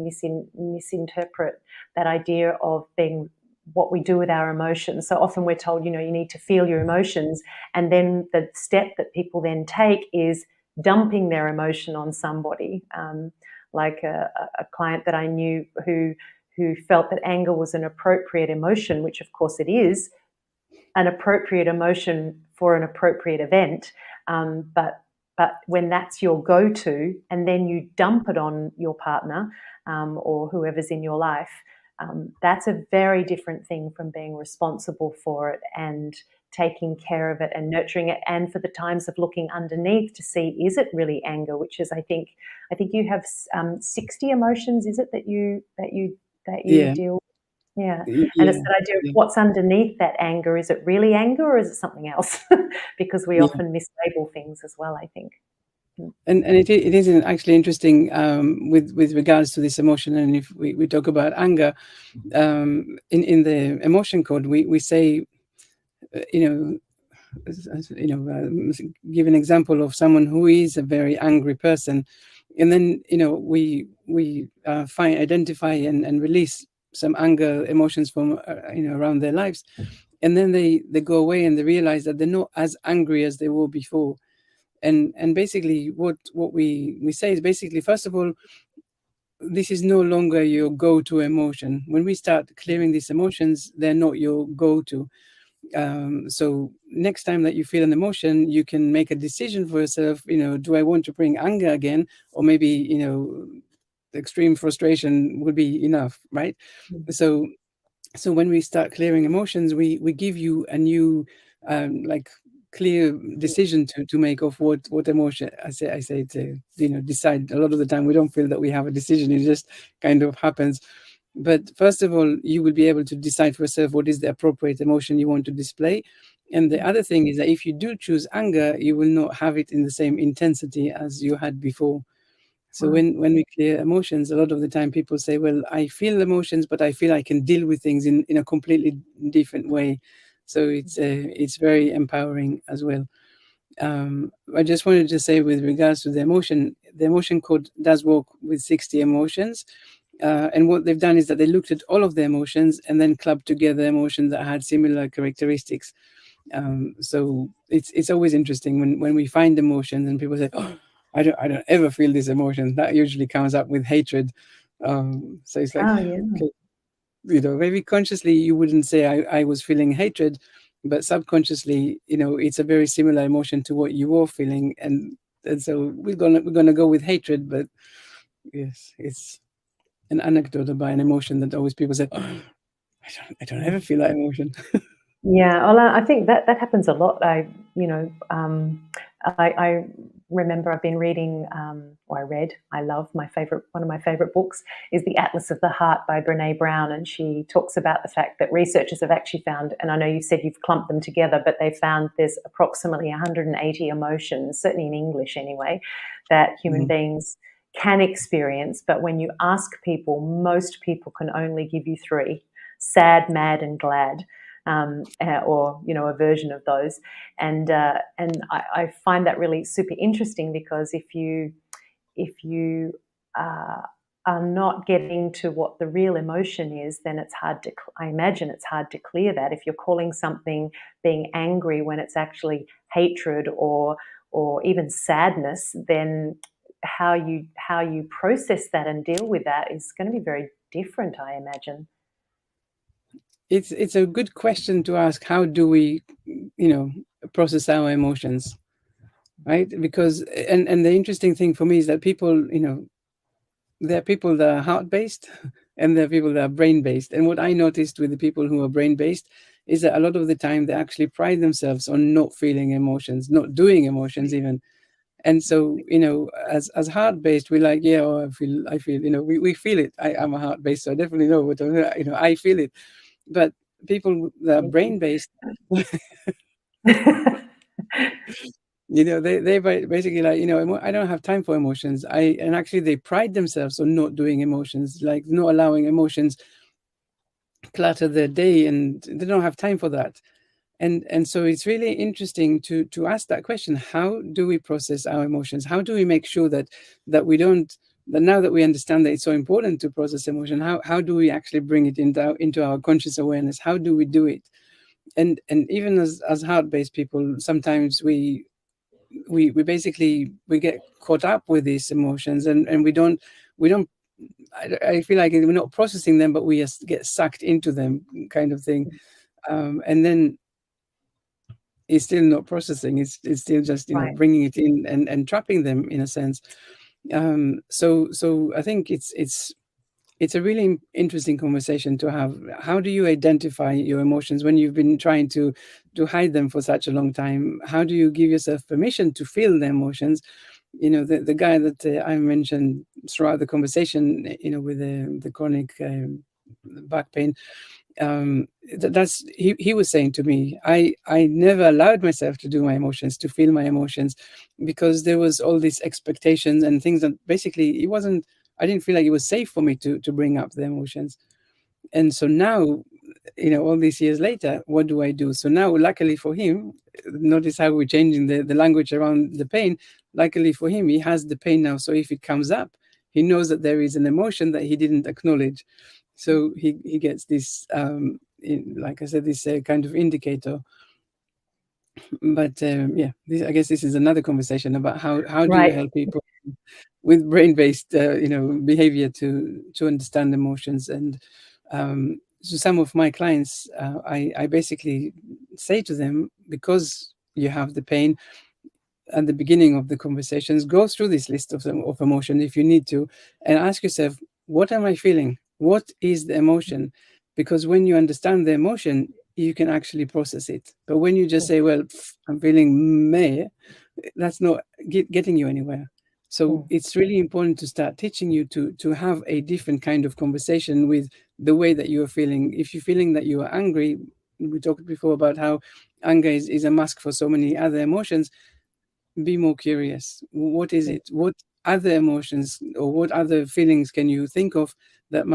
misinterpret that idea of being what we do with our emotions. So often we're told, you need to feel your emotions, and then the step that people then take is dumping their emotion on somebody. Like a client that I knew who felt that anger was an appropriate emotion, which of course it is an appropriate emotion for an appropriate event. But when that's your go-to, and then you dump it on your partner, or whoever's in your life, that's a very different thing from being responsible for it and taking care of it and nurturing it, and for the times of looking underneath to see, is it really anger, which is, I think you have 60 emotions, is it, that you Yeah. deal. Yeah, and it's Yeah. that idea of Yeah. what's underneath that anger. Is it really anger, or is it something else? Because we Yeah. often mislabel things as well, I think. Mm. And it is actually interesting, with regards to this emotion. And if we talk about anger, in the emotion code, we say, you know, give an example of someone who is a very angry person, and then we identify and release some anger emotions from around their lives, and then they go away and they realize that they're not as angry as they were before. And basically what we say is, basically, first of all, this is no longer your go-to emotion. When we start clearing these emotions, they're not your go-to. So next time that you feel an emotion, you can make a decision for yourself. Do I want to bring anger again, or maybe extreme frustration would be enough, right? Mm. So when we start clearing emotions, we give you a new, like, clear decision to make of what emotion. I say to decide. A lot of the time we don't feel that we have a decision, it just kind of happens. But first of all, you will be able to decide for yourself what is the appropriate emotion you want to display. And the other thing is that if you do choose anger, you will not have it in the same intensity as you had before. So Wow. when we clear emotions, a lot of the time people say, well, I feel emotions, but I feel I can deal with things in a completely different way. So it's very empowering as well. I just wanted to say, with regards to the emotion code does work with 60 emotions. And what they've done is that they looked at all of the emotions and then clubbed together emotions that had similar characteristics. So it's always interesting when we find emotions and people say, "Oh, I don't ever feel this emotion." That usually comes up with hatred. So it's like, Oh, yeah. okay, maybe consciously you wouldn't say I was feeling hatred, but subconsciously, it's a very similar emotion to what you were feeling, and so we're gonna go with hatred. But yes, it's an anecdote about an emotion that always people say, "Oh, I don't ever Mm. feel that emotion." Yeah, well, I think that happens a lot. I remember I've been reading, or I read. I love one of my favorite books is The Atlas of the Heart by Brene Brown, and she talks about the fact that researchers have actually found, and I know you said you've clumped them together, but they found there's approximately 180 emotions, certainly in English anyway, that human Mhm. beings can experience. But when you ask people, most people can only give you three: sad, mad, and glad. Or a version of those, and I find that really super interesting, because if you uh, are not getting to what the real emotion is, then it's hard to. I imagine it's hard to clear that. If you're calling something being angry when it's actually hatred or even sadness, then how you process that and deal with that is going to be very different, I imagine. it's a good question to ask. How do we, you know, process our emotions, right? Because and the interesting thing for me is that people, you know, there are people that are heart based and there are people that are brain based. And what I noticed with the people who are brain based is that a lot of the time they actually pride themselves on not feeling emotions, not doing emotions even. And so, you know, as heart based, we're like, yeah, oh, I feel, you know, we feel it. I'm a heart based, so I definitely know what, you know, I feel it. But people that are Thank brain you. based, you know, they basically like, you know, I don't have time for emotions. And actually they pride themselves on not doing emotions, like not allowing emotions clutter their day, and they don't have time for that. And so it's really interesting to ask that question: how do we process our emotions? How do we make sure that we don't, that now that we understand that it's so important to process emotion, how do we actually bring it into our conscious awareness? How do we do it? And even as heart-based people, sometimes we basically we get caught up with these emotions, and we don't I feel like we're not processing them, but we just get sucked into them, kind of thing. And then it's still not processing. It's still just, you know, Right. bringing it in and trapping them in a sense. So I think it's a really interesting conversation to have. How do you identify your emotions when you've been trying to hide them for such a long time? How do you give yourself permission to feel the emotions? You know, the guy that I mentioned throughout the conversation, you know, with the chronic back pain, that's he was saying to me, I never allowed myself to do my emotions, to feel my emotions, because there was all these expectations and things that basically it wasn't, I didn't feel like it was safe for me to bring up the emotions. And so now, you know, all these years later, what do I do? So now, luckily for him, notice how we're changing the language around the pain. Luckily for him, he has the pain now. So if it comes up, he knows that there is an emotion that he didn't acknowledge. So he gets this, like I said, this kind of indicator. But yeah, I guess this is another conversation about how do you Right. help people with brain-based, you know, behavior to understand emotions. And so some of my clients, I basically say to them, because you have the pain, at the beginning of the conversations, go through this list of emotion if you need to, and ask yourself, what am I feeling? What is the emotion? Because when you understand the emotion, you can actually process it. But when you just say, well, I'm feeling meh, that's not getting you anywhere. So Mm. it's really important to start teaching you to have a different kind of conversation with the way that you are feeling. If you're feeling that you are angry, we talked before about how anger is a mask for so many other emotions. Be more curious. What is Mm. it? What other emotions or what other feelings can you think of that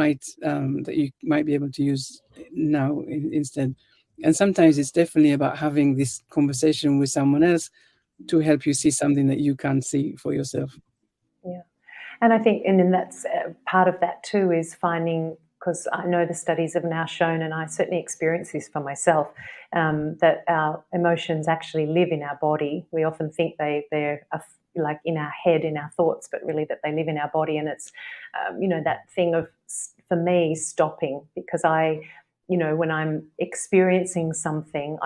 you might be able to use now instead? And sometimes it's definitely about having this conversation with someone else to help you see something that you can't see for yourself. Yeah. And I think, and then that's part of that too, is finding, because I know the studies have now shown, and I certainly experience this for myself, that our emotions actually live in our body. We often think they're like in our head, in our thoughts, but really that they live in our body. And it's, you know, that thing of, for me, stopping, because when I'm experiencing something,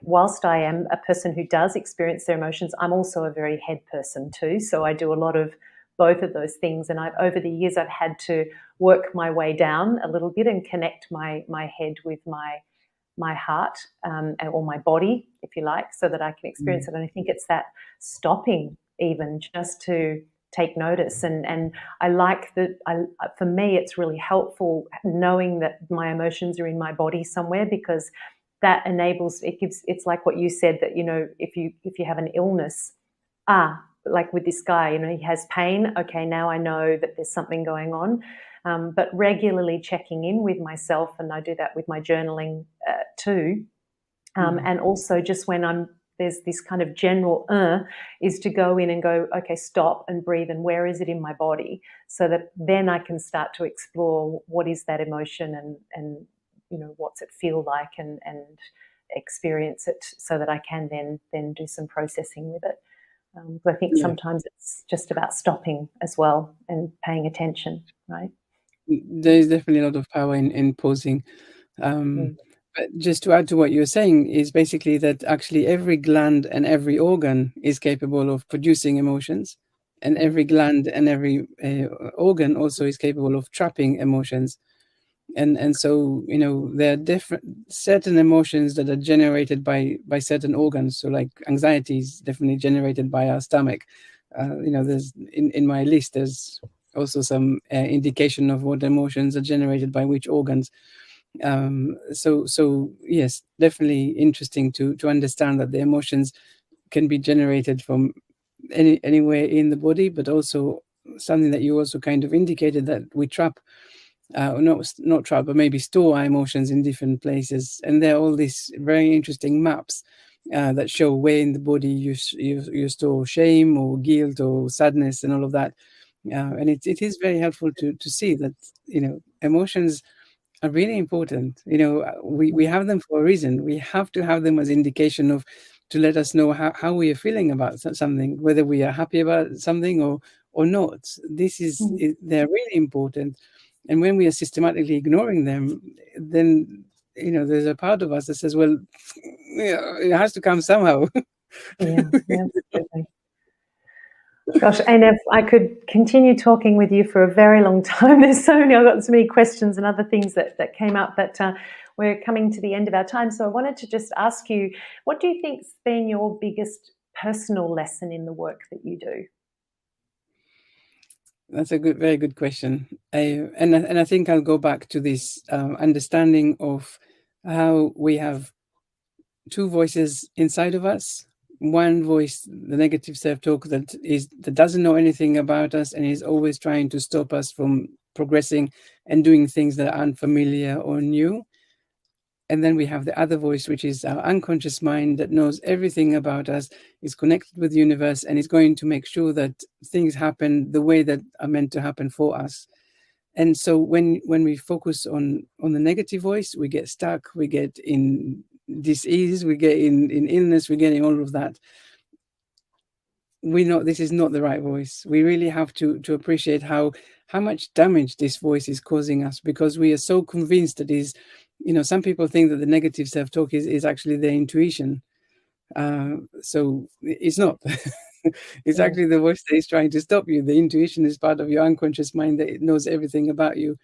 whilst I am a person who does experience their emotions, I'm also a very head person too. So I do a lot of both of those things. And over the years, I've had to work my way down a little bit and connect my head with my heart, or my body, if you like, so that I can experience Mm. it. And I think it's that stopping, even just to take notice. And I like that. For me, it's really helpful knowing that my emotions are in my body somewhere, because that enables, it's like what you said, that if you have an illness, like with this guy, he has pain. Okay, now I know that there's something going on. But regularly checking in with myself, and I do that with my journaling too. Mm. And also just when there's this kind of general is to go in and go, okay, stop and breathe, and where is it in my body, so that then I can start to explore what is that emotion, and what's it feel like, and experience it, so that I can then do some processing with it. But I think Yeah. sometimes it's just about stopping as well and paying attention, right? There is definitely a lot of power in pausing. But just to add to what you're saying is basically that actually every gland and every organ is capable of producing emotions, and every gland and every organ also is capable of trapping emotions. And so there are different certain emotions that are generated by certain organs. So like anxiety is definitely generated by our stomach. There's in my list there's also some indication of what emotions are generated by which organs. So yes, definitely interesting to understand that the emotions can be generated from anywhere in the body, but also something that you also kind of indicated, that we trap or not trap, but maybe store our emotions in different places. And there are all these very interesting maps that show where in the body you store shame or guilt or sadness and all of that. And it is very helpful to see that emotions are really important. We have them for a reason. We have to have them as indication of to let us know how we are feeling about something, whether we are happy about something or not. They're really important. And when we are systematically ignoring them, then there's a part of us that says, well, it has to come somehow. Yeah, absolutely. Gosh, and if I could continue talking with you for a very long time, I've got so many questions and other things that came up, but we're coming to the end of our time. So I wanted to just ask you, what do you think's been your biggest personal lesson in the work that you do? That's a very good question. And I think I'll go back to this understanding of how we have two voices inside of us. One voice, the negative self-talk, that doesn't know anything about us and is always trying to stop us from progressing and doing things that are unfamiliar or new. And then we have the other voice, which is our unconscious mind, that knows everything about us, is connected with the universe, and is going to make sure that things happen the way that are meant to happen for us. And so when we focus on the negative voice, we get stuck, we get in disease, we get in illness, we get in all of that. We know this is not the right voice. We really have to appreciate how much damage this voice is causing us, because we are so convinced that is, some people think that the negative self-talk is actually their intuition. So it's not. It's Yeah. actually the voice that is trying to stop you. The intuition is part of your unconscious mind that it knows everything about you.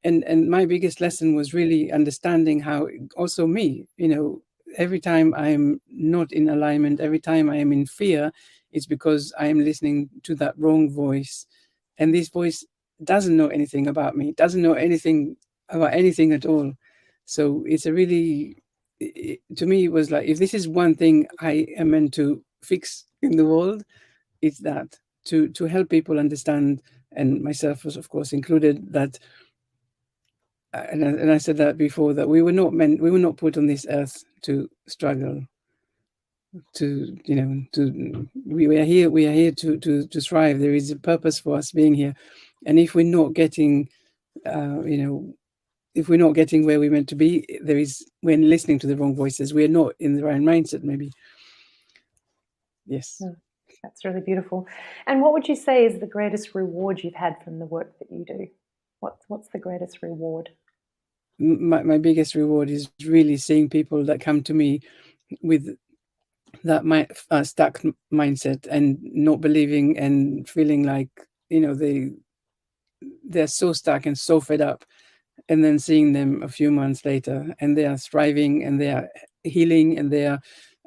And my biggest lesson was really understanding how also me, every time I'm not in alignment, every time I am in fear, it's because I am listening to that wrong voice. And this voice doesn't know anything about me, doesn't know anything about anything at all. So it's a really, to me, it was like, if this is one thing I am meant to fix in the world, it's that, to help people understand, and myself was of course included, that and I said that before, that we were not put on this earth to struggle, we are here to thrive. There is a purpose for us being here. And if we're not getting if we're not getting where we're meant to be, we're listening to the wrong voices, we're not in the right mindset, maybe. Yes. Yeah, that's really beautiful. And what would you say is the greatest reward you've had from the work that you do? What's the greatest reward? My biggest reward is really seeing people that come to me with that stuck mindset and not believing and feeling like they're so stuck and so fed up, and then seeing them a few months later and they are thriving and they are healing and they are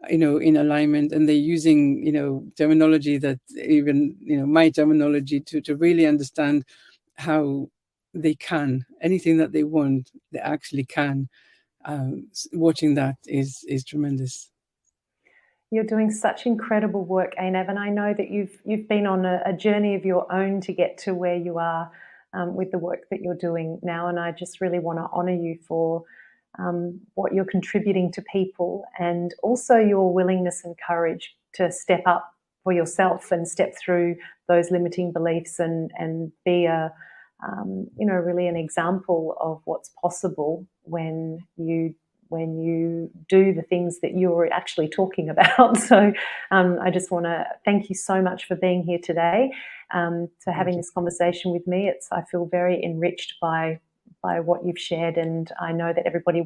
in alignment, and they're using terminology that even my terminology to really understand how they can anything that they want, they actually can. Watching that is tremendous. You're doing such incredible work, einav, and I know that you've been on a journey of your own to get to where you are with the work that you're doing now. And I just really want to honour you for what you're contributing to people, and also your willingness and courage to step up for yourself and step through those limiting beliefs and be really an example of what's possible when you do the things that you're actually talking about. So I just want to thank you so much for being here today, for having this conversation with me. I feel very enriched by what you've shared, and I know that everybody